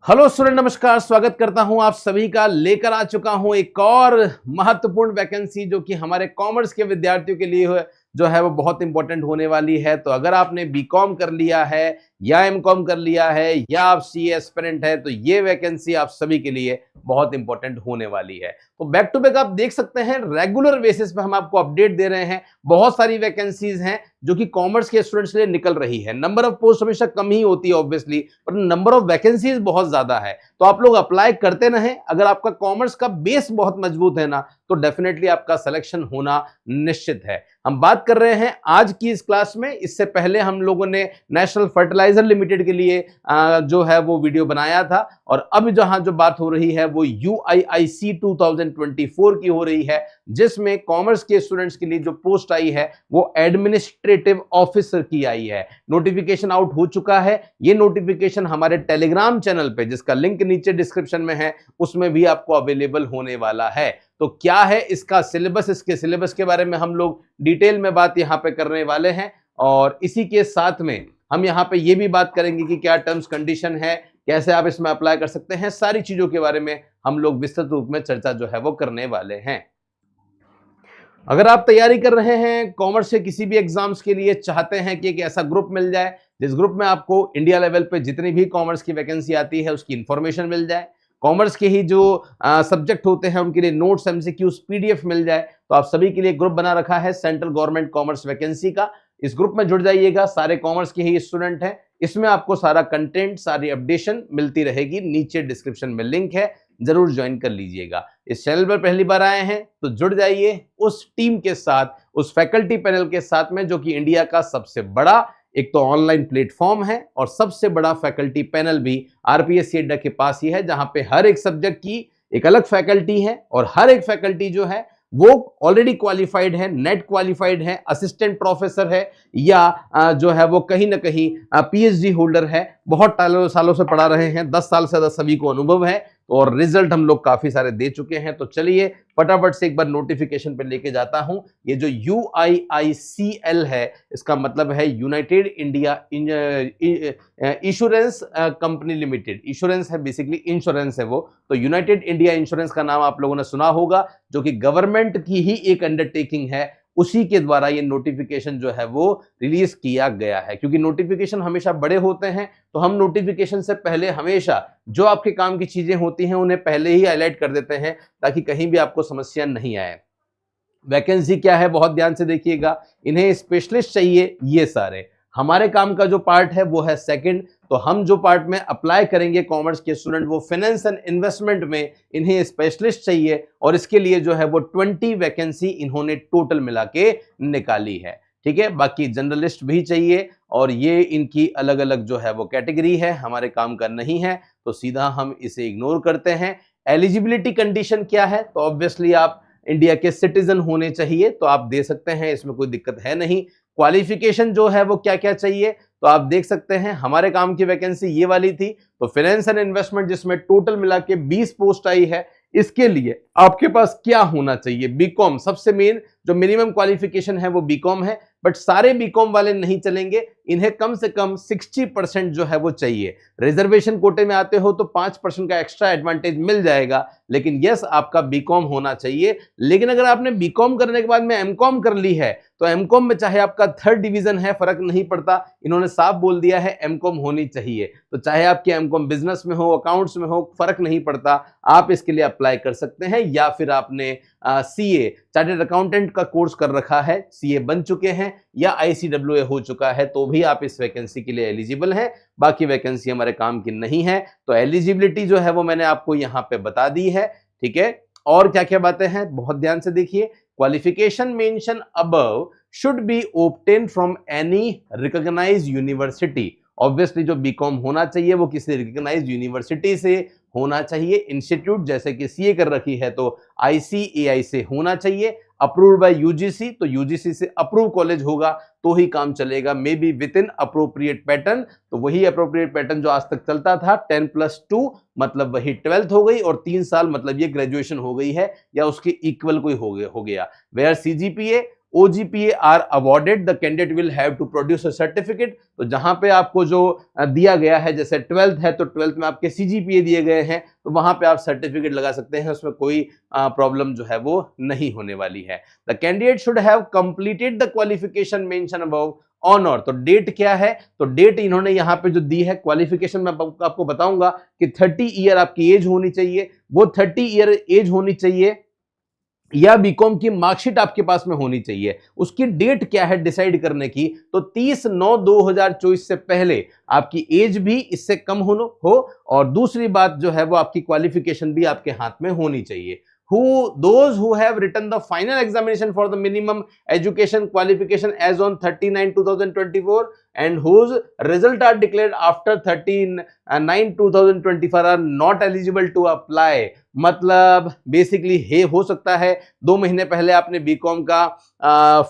Hello student, नमस्कार। स्वागत करता हूं आप सभी का। लेकर आ चुका हूं एक और महत्वपूर्ण वैकेंसी जो कि हमारे कॉमर्स के विद्यार्थियों के लिए जो है वो बहुत इंपॉर्टेंट होने वाली है। तो अगर आपने बीकॉम कर लिया है या एमकॉम कर लिया है या आप सीए एस्पिरेंट है तो ये वैकेंसी आप सभी के लिए बहुत इंपॉर्टेंट होने वाली है। तो बैक टू बैक आप देख सकते हैं, रेगुलर बेसिस पे हम आपको अपडेट दे रहे हैं। बहुत सारी वैकेंसीज हैं जो कि कॉमर्स के स्टूडेंट्स के लिए निकल रही है। नंबर ऑफ पोस्ट हमेशा कम ही होती है ऑब्वियसली, पर नंबर ऑफ वैकेंसीज बहुत ज्यादा है। तो आप लोग अप्लाई करते रहें। अगर आपका कॉमर्स का बेस बहुत मजबूत है ना तो डेफिनेटली आपका सिलेक्शन होना निश्चित है। हम बात कर रहे हैं आज की इस क्लास में। इससे पहले हम लोगों ने नेशनल फर्टिलाइजर लिमिटेड के लिए जो है वो वीडियो बनाया था, और अब जहां जो बात हो रही है वो UIIC 2024 की हो रही है, जिसमें कॉमर्स के स्टूडेंट्स के लिए जो पोस्ट आई है वो एडमिनिस्ट्रेटिव ऑफिसर की आई है। नोटिफिकेशन आउट हो चुका है। ये नोटिफिकेशन हमारे टेलीग्राम चैनल पे, जिसका लिंक नीचे डिस्क्रिप्शन में है, उसमें भी आपको अवेलेबल होने वाला है। तो क्या है इसका सिलेबस, इसके सिलेबस के बारे में हम लोग डिटेल में बात यहां पे करने वाले हैं, और इसी के साथ में हम यहां पे ये भी बात करेंगे कि क्या टर्म्स कंडीशन है, कैसे आप इसमें अप्लाई कर सकते हैं। सारी चीजों के बारे में हम लोग विस्तृत रूप में चर्चा जो है वो करने वाले हैं। अगर आप तैयारी कर रहे हैं कॉमर्स से किसी भी एग्जाम्स के लिए, चाहते हैं कि एक ऐसा ग्रुप मिल जाए जिस ग्रुप में आपको इंडिया लेवल पे जितनी भी कॉमर्स की वैकेंसी आती है उसकी इंफॉर्मेशन मिल जाए, कॉमर्स के ही जो सब्जेक्ट होते हैं उनके लिए नोट्स, एमसीक्यूज, पीडीएफ मिल जाए, तो आप सभी के लिए ग्रुप बना रखा है सेंट्रल गवर्नमेंट कॉमर्स वैकेंसी का। इस ग्रुप में जुड़ जाइएगा। सारे कॉमर्स के ही स्टूडेंट हैं। इसमें आपको सारा कंटेंट, सारी अपडेशन मिलती रहेगी। नीचे डिस्क्रिप्शन में लिंक है, जरूर ज्वाइन कर लीजिएगा। इस चैनल पर पहली बार आए हैं तो जुड़ जाइए उस टीम के साथ, उस फैकल्टी पैनल के साथ में, जो कि इंडिया का सबसे बड़ा एक तो ऑनलाइन प्लेटफॉर्म है और सबसे बड़ा फैकल्टी पैनल भी आरपीएससी अड्डा के पास ही है, जहां पे हर एक सब्जेक्ट की एक अलग फैकल्टी है, और हर एक फैकल्टी जो है वो ऑलरेडी क्वालिफाइड है, नेट क्वालिफाइड है, असिस्टेंट प्रोफेसर है, या जो है वो कहीं ना कहीं पीएचडी होल्डर है। बहुत सालों से पढ़ा रहे हैं, 10 साल से ज्यादा सभी को अनुभव है, और रिजल्ट हम लोग काफी सारे दे चुके हैं। तो चलिए फटाफट से एक बार नोटिफिकेशन पे लेके जाता हूं। ये जो UIICL है, इसका मतलब है United India insurance company limited. Insurance है, बेसिकली इंश्योरेंस है वो। तो यूनाइटेड इंडिया इंश्योरेंस का नाम आप लोगों ने सुना होगा, जो कि गवर्नमेंट की ही एक अंडरटेकिंग है। उसी के द्वारा ये नोटिफिकेशन जो है वो रिलीज किया गया है। क्योंकि नोटिफिकेशन हमेशा बड़े होते हैं, तो हम नोटिफिकेशन से पहले हमेशा जो आपके काम की चीजें होती हैं उन्हें पहले ही हाईलाइट कर देते हैं, ताकि कहीं भी आपको समस्या नहीं आए। वैकेंसी क्या है, बहुत ध्यान से देखिएगा। इन्हें स्पेशलिस्ट चाहिए। ये सारे हमारे काम का जो पार्ट है वो है सेकंड। तो हम जो पार्ट में अप्लाई करेंगे कॉमर्स के स्टूडेंट, वो फाइनेंस एंड इन्वेस्टमेंट में इन्हें स्पेशलिस्ट चाहिए, और इसके लिए जो है वो 20 वैकेंसी इन्होंने टोटल मिला के निकाली है। ठीक है, बाकी जनरलिस्ट भी चाहिए, और ये इनकी अलग अलग जो है वो कैटेगरी है, हमारे काम का नहीं है, तो सीधा हम इसे इग्नोर करते हैं। एलिजिबिलिटी कंडीशन क्या है, तो ऑब्वियसली आप इंडिया के सिटीजन होने चाहिए, तो आप दे सकते हैं, इसमें कोई दिक्कत है नहीं। क्वालिफिकेशन जो है वो क्या क्या चाहिए, तो आप देख सकते हैं हमारे काम की वैकेंसी ये वाली थी। तो फाइनेंस एंड इन्वेस्टमेंट, जिसमें टोटल मिला के 20 पोस्ट आई है, इसके लिए आपके पास क्या होना चाहिए? बीकॉम। सबसे मेन जो मिनिमम क्वालिफिकेशन है वो बीकॉम है, बट सारे बीकॉम वाले नहीं चलेंगे। इन्हें कम से कम 60% जो है वो चाहिए। रिजर्वेशन कोटे में आते हो तो 5% का एक्स्ट्रा एडवांटेज मिल जाएगा, लेकिन यस आपका बीकॉम होना चाहिए। लेकिन अगर आपने बीकॉम करने के बाद में एमकॉम कर ली है, तो एमकॉम में चाहे आपका 3rd डिवीजन है, फर्क नहीं पड़ता। इन्होंने साफ बोल दिया है एमकॉम होनी चाहिए। तो चाहे आपके एमकॉम बिजनेस में हो, अकाउंट्स में हो, फर्क नहीं पड़ता, आप इसके लिए अप्लाई कर सकते हैं। या फिर आपने सीए, चार्टर्ड अकाउंटेंट का कोर्स कर रखा है, सीए बन चुके हैं, या ICWA हो चुका है, तो भी आप इस वैकेंसी के लिए एलिजिबल हैं। बाकी वैकेंसी हमारे काम की नहीं है। तो एलिजिबिलिटी जो है वो मैंने आपको यहां पे बता दी है। ठीक है, और क्या क्या बातें हैं बहुत ध्यान से देखिए। Qualification mention above should be obtain from any recognized university. Obviously जो बीकॉम होना चाहिए वो किसी रिकॉग्नाइज्ड यूनिवर्सिटी से होना चाहिए। इंस्टीट्यूट जैसे कि सीए कर रखी है तो ICAI से होना चाहिए। अप्रूव्ड बाय यूजीसी, तो यूजीसी से अप्रूव कॉलेज होगा तो ही काम चलेगा। May be with in appropriate pattern, तो वही अप्रोप्रिएट पैटर्न जो आज तक चलता था, 10+2 मतलब वही 12th हो गई, और 3 साल मतलब ये ग्रेजुएशन हो गई है, या उसके इक्वल कोई हो गया। Where CGPA OGPA are awarded, the candidate will have to produce a certificate. तो जहां पे आपको जो दिया गया है, जैसे 12th है तो 12th में आपके CGPA दिए गए हैं, तो वहां पे आप सर्टिफिकेट लगा सकते हैं, उसमें कोई प्रॉब्लम जो है वो नहीं होने वाली है। The candidate should have completed the qualification mention above on और, तो डेट क्या है, तो डेट इन्होंने यहाँ पे जो दी है क्वालिफिकेशन में आपको बताऊंगा कि 30 ईयर आपकी एज होनी चाहिए, वो 30 ईयर एज होनी चाहिए या बीकॉम की मार्कशीट आपके पास में होनी चाहिए। उसकी डेट क्या है डिसाइड करने की, तो 30/9/2024 से पहले आपकी एज भी इससे कम हो और दूसरी बात जो है वो आपकी क्वालिफिकेशन भी आपके हाथ में होनी चाहिए। Those who have written the final examination for the minimum education qualification as on 30/9/2024 and whose result are declared after 13/9/2024 are not eligible to apply। मतलब बेसिकली हो सकता है 2 महीने पहले आपने बीकॉम का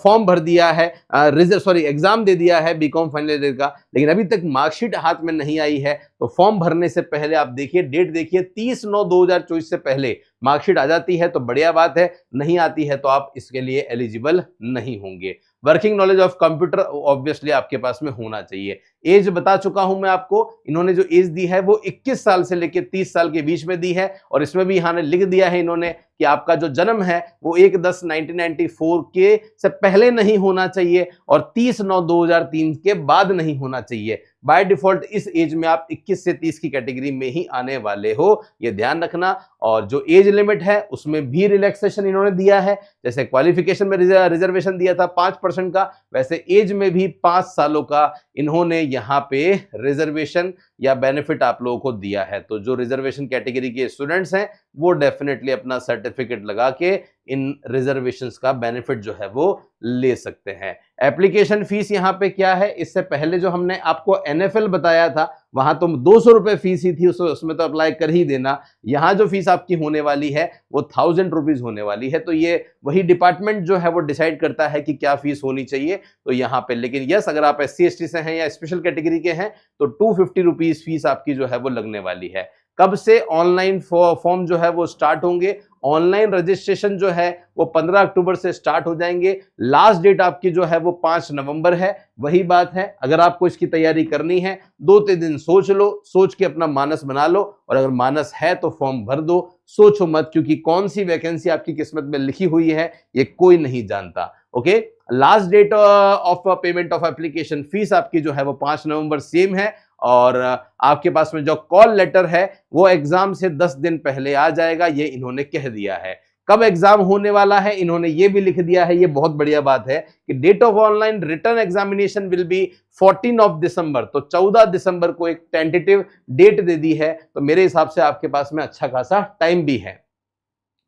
फॉर्म भर दिया है, एग्जाम दे दिया है बीकॉम फाइनल ईयर का, लेकिन अभी तक मार्कशीट हाथ में नहीं आई है, तो फॉर्म भरने से पहले आप देखिए, डेट देखिए, 30/9/2024 से पहले मार्कशीट आ जाती है तो बढ़िया बात है, नहीं आती है तो आप इसके लिए एलिजिबल नहीं होंगे। Working knowledge of computer obviously आपके पास में होना चाहिए। एज बता चुका हूं मैं आपको, इन्होंने जो एज दी है वो 21 साल से लेकर 30 साल के बीच में दी है, और इसमें भी यहाँ लिख दिया है इन्होंने कि आपका जो जन्म है वो 1/10/1994 के से पहले नहीं होना चाहिए और 30/9/2003 के बाद नहीं होना चाहिए। बाय डिफॉल्ट इस एज में आप 21 से 30 की कैटेगरी में ही आने वाले हो, ये ध्यान रखना। और जो एज लिमिट है उसमें भी रिलैक्सेशन इन्होंने दिया है, जैसे क्वालिफिकेशन में रिजर्वेशन दिया था 5% का, वैसे एज में भी 5 सालों का इन्होंने यहाँ पे रिजर्वेशन या बेनिफिट आप लोगों को दिया है। तो जो रिजर्वेशन कैटेगरी के स्टूडेंट्स हैं वो डेफिनेटली अपना सर्टिफिकेट लगा के इन रिजर्वेशंस का बेनिफिट जो है वो ले सकते हैं। एप्लीकेशन फीस यहाँ पे क्या है, इससे पहले जो हमने आपको NFL बताया था वहां तो 200 रुपए फीस ही थी, उसमें तो अप्लाई कर ही देना। यहाँ जो फीस आपकी होने वाली है वो 1000 रुपीज होने वाली है, तो ये वही डिपार्टमेंट जो है वो डिसाइड करता है कि क्या फीस होनी चाहिए। तो यहाँ पे लेकिन यस, अगर आप SC ST से हैं या स्पेशल कैटेगरी के हैं तो 250 रुपीज फीस आपकी जो है वो लगने वाली है। कब से ऑनलाइन फॉर्म जो है वो स्टार्ट होंगे, ऑनलाइन रजिस्ट्रेशन जो है वो 15 अक्टूबर से स्टार्ट हो जाएंगे। लास्ट डेट आपकी जो है वो 5 नवंबर है। वही बात है, अगर आपको इसकी तैयारी करनी है 2-3 दिन सोच लो, सोच के अपना मानस बना लो, और अगर मानस है तो फॉर्म भर दो, सोचो मत, क्योंकि कौन सी वैकेंसी आपकी किस्मत में लिखी हुई है ये कोई नहीं जानता। Okay, last date of payment of application fees आपकी जो है वो 5 नवंबर सेम है, और आपके पास में जो कॉल लेटर है वो एग्जाम से 10 दिन पहले आ जाएगा, ये इन्होंने कह दिया है। कब एग्जाम होने वाला है इन्होंने ये भी लिख दिया है, ये बहुत बढ़िया बात है कि date of online written examination will be 14 December. तो 14 दिसंबर को एक टेंटेटिव डेट दे दी है, तो मेरे हिसाब से आपके पास में अच्छा खासा टाइम भी है।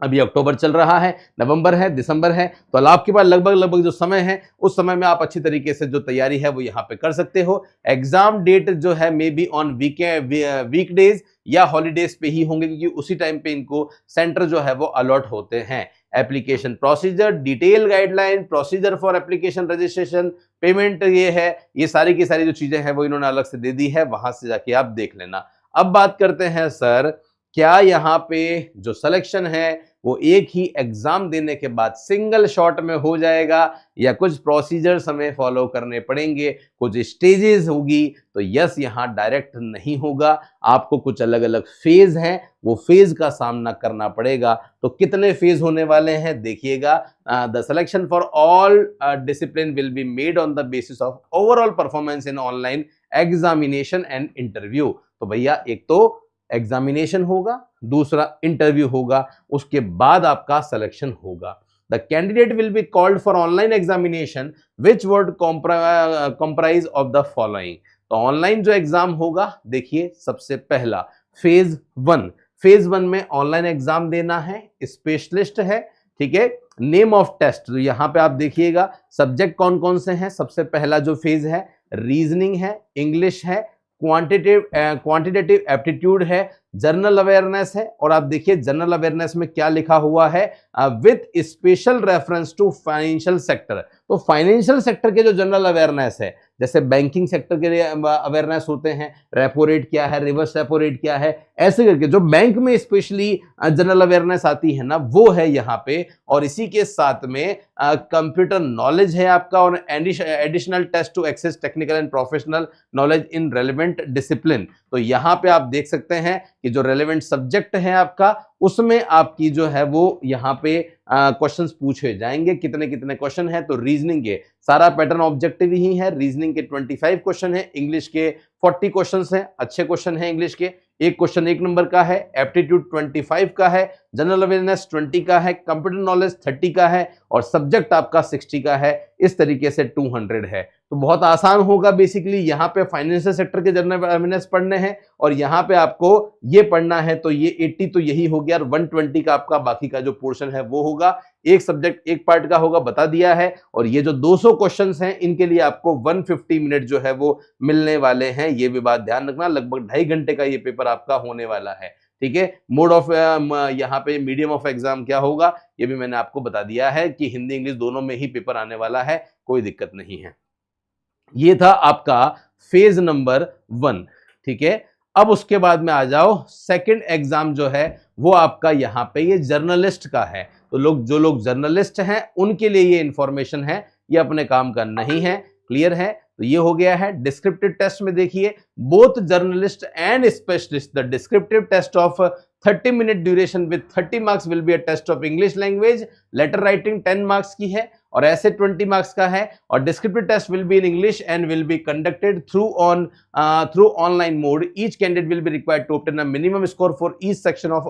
अभी अक्टूबर चल रहा है, नवंबर है, दिसंबर है, तो आपके पास लगभग जो समय है उस समय में आप अच्छी तरीके से जो तैयारी है वो यहाँ पे कर सकते हो। एग्जाम डेट जो है मे बी ऑन वीकडेज या हॉलीडेज पे ही होंगे, क्योंकि उसी टाइम पे इनको सेंटर जो है वो अलॉट होते हैं। Application procedure, detail guideline, procedure for application registration, payment, ये है, ये सारी की सारी जो चीजें हैं वो इन्होंने अलग से दे दी है, वहां से जाके आप देख लेना। अब बात करते हैं सर, क्या यहाँ पे जो सिलेक्शन है वो एक ही एग्जाम देने के बाद सिंगल शॉट में हो जाएगा या कुछ प्रोसीजर्स हमें फॉलो करने पड़ेंगे, कुछ स्टेजेस होगी? तो यस, यहाँ डायरेक्ट नहीं होगा, आपको कुछ अलग अलग फेज हैं, वो फेज का सामना करना पड़ेगा। तो कितने फेज होने वाले हैं देखिएगा। The selection for all discipline will be made on the basis of overall performance in online examination and interview. तो भैया एक तो एग्जामिनेशन होगा, दूसरा इंटरव्यू होगा, उसके बाद आपका सिलेक्शन होगा। The candidate will be called for online examination which would comprise of the following. तो ऑनलाइन जो एग्जाम होगा, देखिए सबसे पहला फेज 1, फेज 1 में ऑनलाइन एग्जाम देना है, स्पेशलिस्ट है, ठीक है। नेम ऑफ टेस्ट, तो यहां पे आप देखिएगा सब्जेक्ट कौन कौन से हैं। सबसे पहला जो फेज है रीजनिंग है, इंग्लिश है, क्वांटिटेटिव एप्टीट्यूड है, जनरल अवेयरनेस है। और आप देखिए जनरल अवेयरनेस में क्या लिखा हुआ है, with special reference to financial sector. तो फाइनेंशियल सेक्टर के जो जनरल अवेयरनेस है जैसे बैंकिंग सेक्टर के लिए अवेयरनेस होते हैं, रेपो रेट क्या है, रिवर्स रेपो रेट क्या है, ऐसे करके जो बैंक में स्पेशली जनरल अवेयरनेस आती है ना, वो है यहाँ पे। और इसी के साथ में कंप्यूटर नॉलेज है आपका, और additional test to assess technical and professional knowledge in relevant discipline. तो यहाँ पे आप देख सकते हैं कि जो रेलेवेंट सब्जेक्ट है आपका, उसमें आपकी जो है वो यहाँ पे क्वेश्चंस पूछे जाएंगे। कितने कितने क्वेश्चन है, तो रीजनिंग के सारा पैटर्न ऑब्जेक्टिव ही है। रीजनिंग के 25 क्वेश्चन है, इंग्लिश के 40 क्वेश्चन है, अच्छे क्वेश्चन है इंग्लिश के। एक क्वेश्चन 1 नंबर का है, एप्टीट्यूड 25 का है, जनरल अवेयरनेस 20 का है, कंप्यूटर नॉलेज 30 का है, और सब्जेक्ट आपका 60 का है। इस तरीके से 200 है। तो बहुत आसान होगा। बेसिकली यहाँ पे फाइनेंशियल सेक्टर के जनरल अवेयरनेस पढ़ने हैं, और यहाँ पे आपको ये पढ़ना है, तो ये 80 तो यही हो गया, और 120 का आपका बाकी का जो पोर्शन है वो होगा। एक सब्जेक्ट एक पार्ट का होगा, बता दिया है। और ये जो 200 क्वेश्चंस हैं, इनके लिए आपको 150 मिनट जो है वो मिलने वाले हैं। ये भी बात ध्यान रखना, लगभग 2.5 घंटे का ये पेपर आपका होने वाला है। ठीक है। मोड ऑफ यहाँ पे मीडियम ऑफ एग्जाम क्या होगा, ये भी मैंने आपको बता दिया है कि हिंदी इंग्लिश दोनों में ही पेपर आने वाला है, कोई दिक्कत नहीं है। ये था आपका फेज नंबर 1। ठीक है। अब उसके बाद में आ जाओ, सेकंड एग्जाम जो है वो आपका यहाँ पे ये जर्नलिस्ट का है। तो जो लोग जर्नलिस्ट हैं उनके लिए ये इंफॉर्मेशन है, ये अपने काम का नहीं है। क्लियर है। तो ये हो गया है। डिस्क्रिप्टिव टेस्ट में देखिए, both generalist and specialist the descriptive test of 30 minute duration with 30 marks will be a test of English language. Letter writing 10 marks की है, और ऐसे 20 मार्क्स का है। और descriptive test will be in English and will be conducted through online mode. Each candidate will be required to obtain a minimum score for each section of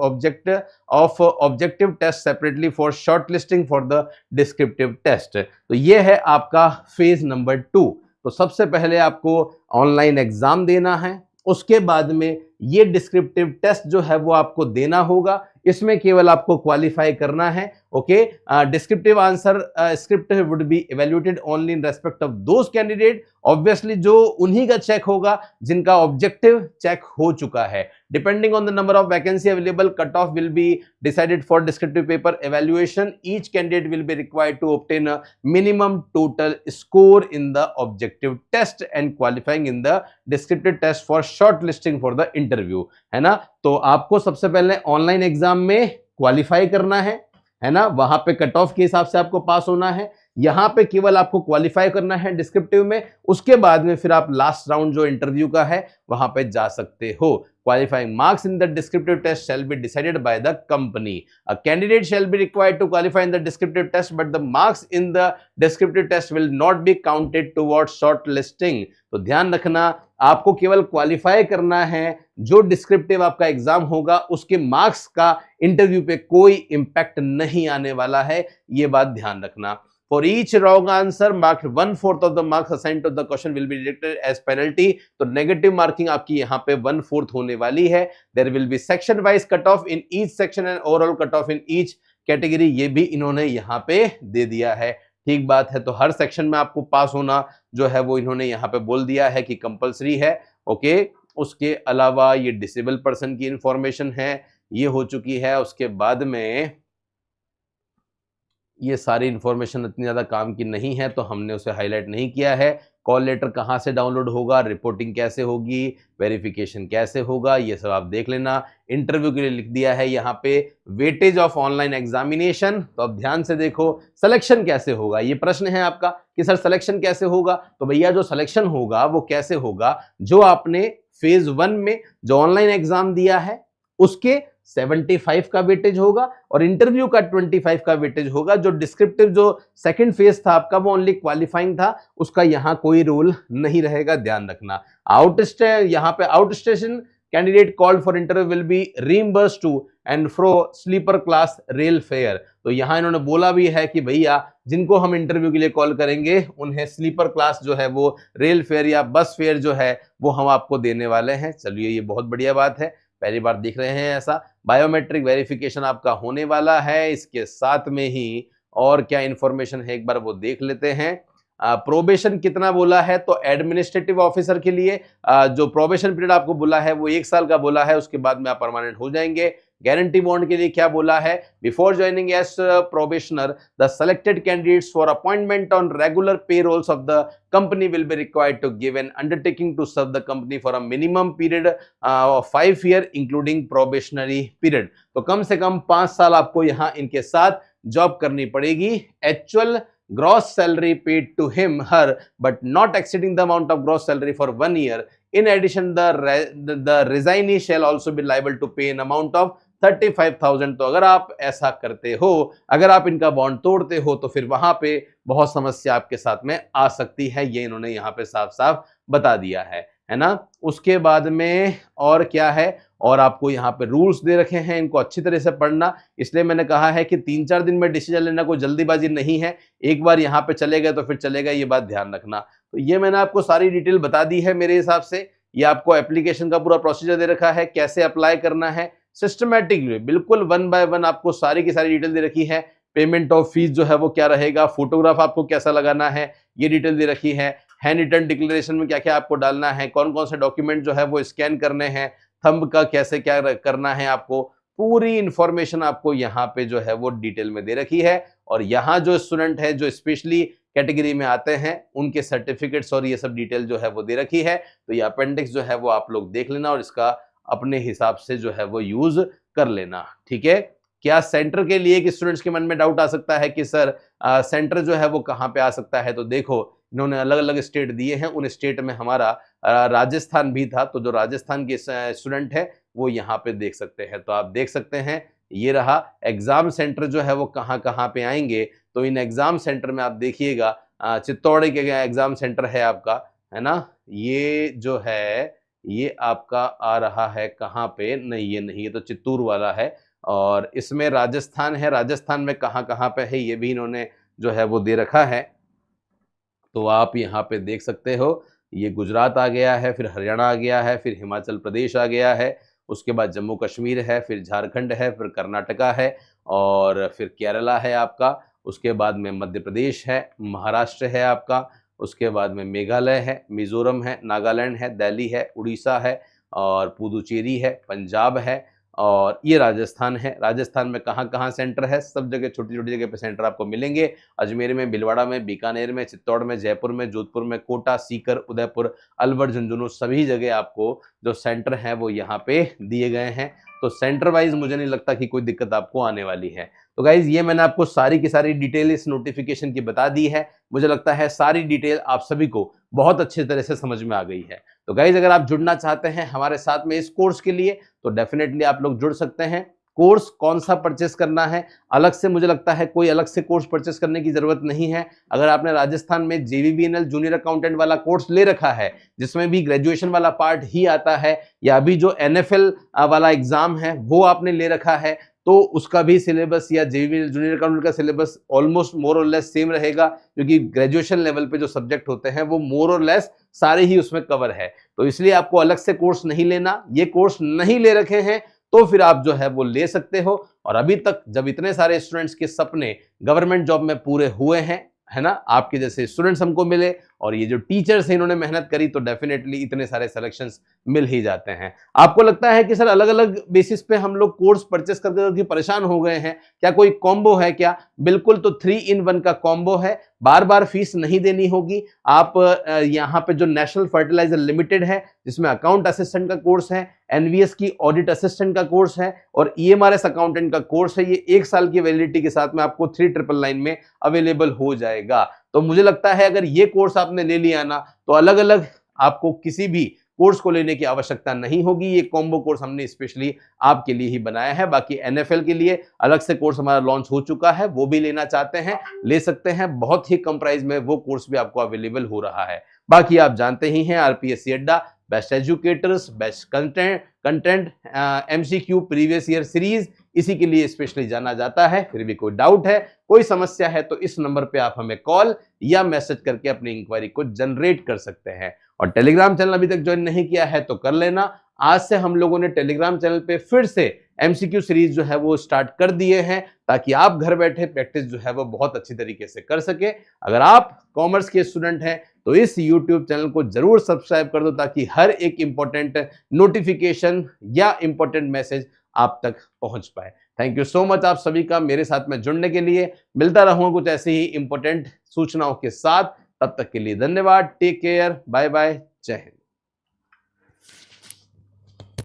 objective test separately for short listing for the descriptive test. तो ये है आपका phase number 2। तो सबसे पहले आपको online exam देना है, उसके बाद में ये डिस्क्रिप्टिव टेस्ट जो है वो आपको देना होगा। इसमें केवल आपको क्वालिफाई करना है। Okay. Descriptive answer script would be evaluated only in respect of those candidate, obviously जो उन्हीं का चेक होगा जिनका ऑब्जेक्टिव चेक हो चुका है। Depending on the number of vacancy available, cut off will be decided for descriptive paper evaluation. Each candidate will be required to obtain a minimum total score in the objective test and qualifying in the descriptive test for shortlisting for the interview. है ना। तो आपको सबसे पहले online exam में qualify करना है ना, वहां पे कट ऑफ के हिसाब से आपको पास होना है। यहां पे केवल आपको क्वालिफाई करना है डिस्क्रिप्टिव में, उसके बाद में फिर आप लास्ट राउंड जो इंटरव्यू का है वहां पे जा सकते हो। Qualifying marks in the descriptive test shall be decided by the company. A candidate shall be required to qualify in the descriptive test, but the marks in the descriptive test will not be counted towards shortlisting. तो ध्यान रखना, आपको केवल qualify करना है। जो descriptive आपका exam होगा उसके मार्क्स का इंटरव्यू पे कोई इंपैक्ट नहीं आने वाला है, ये बात ध्यान रखना। For each wrong answer, marked 1/4 of the marks assigned to the question will be deducted as penalty. तो नेगेटिव मार्किंग आपकी यहाँ पे 1/4 होने वाली है। There will be section wise cut off in each section and overall cut off in each category. ये भी इन्होंने यहाँ पे दे दिया है। ठीक बात है। तो हर सेक्शन में आपको पास होना जो है वो इन्होंने यहाँ पे बोल दिया है कि कंपलसरी है। ओके। उसके अलावा ये डिसेबल पर्सन की इंफॉर्मेशन है, ये हो चुकी है। उसके बाद में ये सारी इंफॉर्मेशन इतनी ज़्यादा काम की नहीं है, तो हमने उसे हाईलाइट नहीं किया है। कॉल लेटर कहाँ से डाउनलोड होगा, रिपोर्टिंग कैसे होगी, वेरिफिकेशन कैसे होगा, ये सब आप देख लेना। इंटरव्यू के लिए लिख दिया है यहाँ पे वेटेज ऑफ ऑनलाइन एग्जामिनेशन। तो अब ध्यान से देखो, सिलेक्शन कैसे होगा, ये प्रश्न है आपका कि सर सिलेक्शन कैसे होगा। तो भैया जो सिलेक्शन होगा वो कैसे होगा, जो आपने फेज 1 में जो ऑनलाइन एग्जाम दिया है उसके 75 का वेटेज होगा, और इंटरव्यू का 25 का वेटेज होगा। जो डिस्क्रिप्टिव जो सेकंड फेज था आपका वो ओनली क्वालिफाइंग था, उसका यहां कोई रूल नहीं रहेगा, ध्यान रखना। यहाँ पे out station candidate called for interview will be reimbursed to and fro sleeper class rail fare. तो यहां इन्होंने बोला भी है कि भैया जिनको हम इंटरव्यू के लिए कॉल करेंगे उन्हें स्लीपर क्लास जो है वो रेल फेयर या बस फेयर जो है वो हम आपको देने वाले हैं। चलिए, ये बहुत बढ़िया बात है, पहली बार देख रहे हैं ऐसा। बायोमेट्रिक वेरिफिकेशन आपका होने वाला है। इसके साथ में ही और क्या इंफॉर्मेशन है एक बार वो देख लेते हैं। प्रोबेशन कितना बोला है, तो एडमिनिस्ट्रेटिव ऑफिसर के लिए जो प्रोबेशन पीरियड आपको बोला है वो 1 साल का बोला है, उसके बाद में आप परमानेंट हो जाएंगे। गारंटी बॉन्ड के लिए क्या बोला है, before joining as probationer the selected candidates for appointment on regular payrolls of the company will be required to give an undertaking to serve the company for a minimum period of 5 years including probationary period। तो कम से कम 5 साल आपको यहाँ इनके साथ job करनी पड़ेगी। Actual gross salary paid to him her but not exceeding the amount of gross salary for 1 year। In addition the resignee shall also be liable to pay an amount of 35,000। तो अगर आप ऐसा करते हो, अगर आप इनका बॉन्ड तोड़ते हो तो फिर वहां पे बहुत समस्या आपके साथ में आ सकती है, ये इन्होंने यहाँ पे साफ साफ बता दिया है ना। उसके बाद में और क्या है, और आपको यहाँ पे रूल्स दे रखे हैं, इनको अच्छी तरह से पढ़ना। इसलिए मैंने कहा है कि 3-4 दिन में डिसीजन लेना कोई जल्दीबाजी नहीं है, एक बार यहाँ पे चले गए तो फिर चलेगा, ये बात ध्यान रखना। तो ये मैंने आपको सारी डिटेल बता दी है मेरे हिसाब से। ये आपको एप्लीकेशन का पूरा प्रोसीजर दे रखा है, कैसे अप्लाई करना है सिस्टमैटिकली, बिल्कुल 1 by 1 आपको सारी की सारी डिटेल दे रखी है। पेमेंट ऑफ फीस जो है वो क्या रहेगा, फोटोग्राफ आपको कैसा लगाना है, ये डिटेल दे रखी है। हैंड रिटन डिक्लेरेशन में क्या क्या आपको डालना है, कौन कौन से डॉक्यूमेंट जो है वो स्कैन करने हैं, थंब का कैसे क्या करना है, आपको पूरी इंफॉर्मेशन आपको यहाँ पे जो है वो डिटेल में दे रखी है। और यहाँ जो स्टूडेंट है जो स्पेशली कैटेगरी में आते हैं उनके सर्टिफिकेट्स और ये सब डिटेल जो है वो दे रखी है। तो ये अपेंडिक्स जो है वो आप लोग देख लेना और इसका अपने हिसाब से जो है वो यूज कर लेना, ठीक है। क्या सेंटर के लिए कि स्टूडेंट्स के मन में डाउट आ सकता है कि सर सेंटर जो है वो कहाँ पे आ सकता है, तो देखो इन्होंने अलग अलग स्टेट दिए हैं, उन स्टेट में हमारा राजस्थान भी था, तो जो राजस्थान के स्टूडेंट है वो यहाँ पे देख सकते हैं। तो आप देख सकते हैं ये रहा एग्जाम सेंटर जो है वो कहाँ कहाँ पे आएंगे। तो इन एग्जाम सेंटर में आप देखिएगा चित्तौड़ के एग्जाम सेंटर है आपका, है ना, ये जो है ये आपका आ रहा है कहाँ पे, नहीं ये नहीं, ये तो चित्तूर वाला है। और इसमें राजस्थान है, राजस्थान में कहाँ कहाँ पे है ये भी इन्होंने जो है वो दे रखा है। तो आप यहाँ पे देख सकते हो, ये गुजरात आ गया है, फिर हरियाणा आ गया है, फिर हिमाचल प्रदेश आ गया है, उसके बाद जम्मू कश्मीर है, फिर झारखंड है, फिर कर्नाटका है और फिर केरला है आपका, उसके बाद में मध्य प्रदेश है, महाराष्ट्र है आपका, उसके बाद में मेघालय है, मिजोरम है, नागालैंड है, दिल्ली है, उड़ीसा है और पुदुचेरी है, पंजाब है और ये राजस्थान है। राजस्थान में कहाँ कहाँ सेंटर है, सब जगह छोटी छोटी जगह पे सेंटर आपको मिलेंगे। अजमेर में, भीलवाड़ा में, बीकानेर में, चित्तौड़ में, जयपुर में, जोधपुर में, कोटा, सीकर, उदयपुर, अलवर, झुंझुनू, सभी जगह आपको जो सेंटर है वो यहाँ पे दिए गए हैं। तो सेंटर वाइज मुझे नहीं लगता कि कोई दिक्कत आपको आने वाली है। तो गाइज ये मैंने आपको सारी की सारी डिटेल इस नोटिफिकेशन की बता दी है। मुझे लगता है सारी डिटेल आप सभी को बहुत अच्छी तरह से समझ में आ गई है। तो गाइज अगर आप जुड़ना चाहते हैं हमारे साथ में इस कोर्स के लिए तो डेफिनेटली आप लोग जुड़ सकते हैं। कोर्स कौन सा परचेस करना है, अलग से मुझे लगता है कोई अलग से कोर्स परचेस करने की जरूरत नहीं है। अगर आपने राजस्थान में JVBNL जूनियर अकाउंटेंट वाला कोर्स ले रखा है जिसमें भी ग्रेजुएशन वाला पार्ट ही आता है, या अभी जो NFL वाला एग्जाम है वो आपने ले रखा है, तो उसका भी सिलेबस या JVBNL जूनियर अकाउंटेंट का सिलेबस ऑलमोस्ट मोर और लेस सेम रहेगा, क्योंकि ग्रेजुएशन लेवल पे जो सब्जेक्ट होते हैं वो मोर और लेस सारे ही उसमें कवर है। तो इसलिए आपको अलग से कोर्स नहीं लेना। ये कोर्स नहीं ले रखे हैं तो फिर आप जो है वो ले सकते हो। और अभी तक जब इतने सारे स्टूडेंट्स के सपने गवर्नमेंट जॉब में पूरे हुए हैं, है ना, आपके जैसे स्टूडेंट्स हमको मिले और ये जो टीचर्स हैं इन्होंने मेहनत करी, तो डेफिनेटली इतने सारे सिलेक्शंस मिल ही जाते हैं। आपको लगता है कि सर अलग अलग बेसिस पे हम लोग कोर्स परचेस करके परेशान हो गए हैं, क्या कोई कॉम्बो है क्या? बिल्कुल, तो 3-in-1 का कॉम्बो है। बार बार फीस नहीं देनी होगी। आप यहाँ पे जो नेशनल फर्टिलाइजर लिमिटेड है जिसमें अकाउंट असिस्टेंट का कोर्स है, NVS की ऑडिट असिस्टेंट का कोर्स है और EMRS अकाउंटेंट का कोर्स है, ये 1 साल की वैलिडिटी के साथ में आपको 3999 में अवेलेबल हो जाएगा। तो मुझे लगता है अगर ये कोर्स आपने ले लिया ना तो अलग अलग आपको किसी भी कोर्स को लेने की आवश्यकता नहीं होगी। ये कॉम्बो कोर्स हमने स्पेशली आपके लिए ही बनाया है। बाकी NFL के लिए अलग से कोर्स हमारा लॉन्च हो चुका है, वो भी लेना चाहते हैं ले सकते हैं। बहुत ही कम प्राइस में वो कोर्स भी आपको अवेलेबल हो रहा है। बाकी आप जानते ही हैं RPSC अड्डा, best educators, best content, MCQ previous year series, इसी के लिए स्पेशली जाना जाता है। फिर भी कोई डाउट है, कोई समस्या है तो इस नंबर पे आप हमें कॉल या मैसेज करके अपनी इंक्वायरी को जनरेट कर सकते हैं। और टेलीग्राम चैनल अभी तक ज्वाइन नहीं किया है तो कर लेना। आज से हम लोगों ने टेलीग्राम चैनल पे फिर से MCQ सीरीज जो है वो स्टार्ट कर दिए हैं, ताकि आप घर बैठे प्रैक्टिस जो है वो बहुत अच्छी तरीके से कर सके। अगर आप कॉमर्स के स्टूडेंट हैं तो इस YouTube चैनल को जरूर सब्सक्राइब कर दो, ताकि हर एक इंपॉर्टेंट नोटिफिकेशन या इंपॉर्टेंट मैसेज आप तक पहुंच पाए। थैंक यू सो मच आप सभी का मेरे साथ में जुड़ने के लिए। मिलता रहूंगा कुछ ऐसे ही इंपॉर्टेंट सूचनाओं के साथ। तब तक के लिए धन्यवाद। Take care. Bye bye. जय हिंद।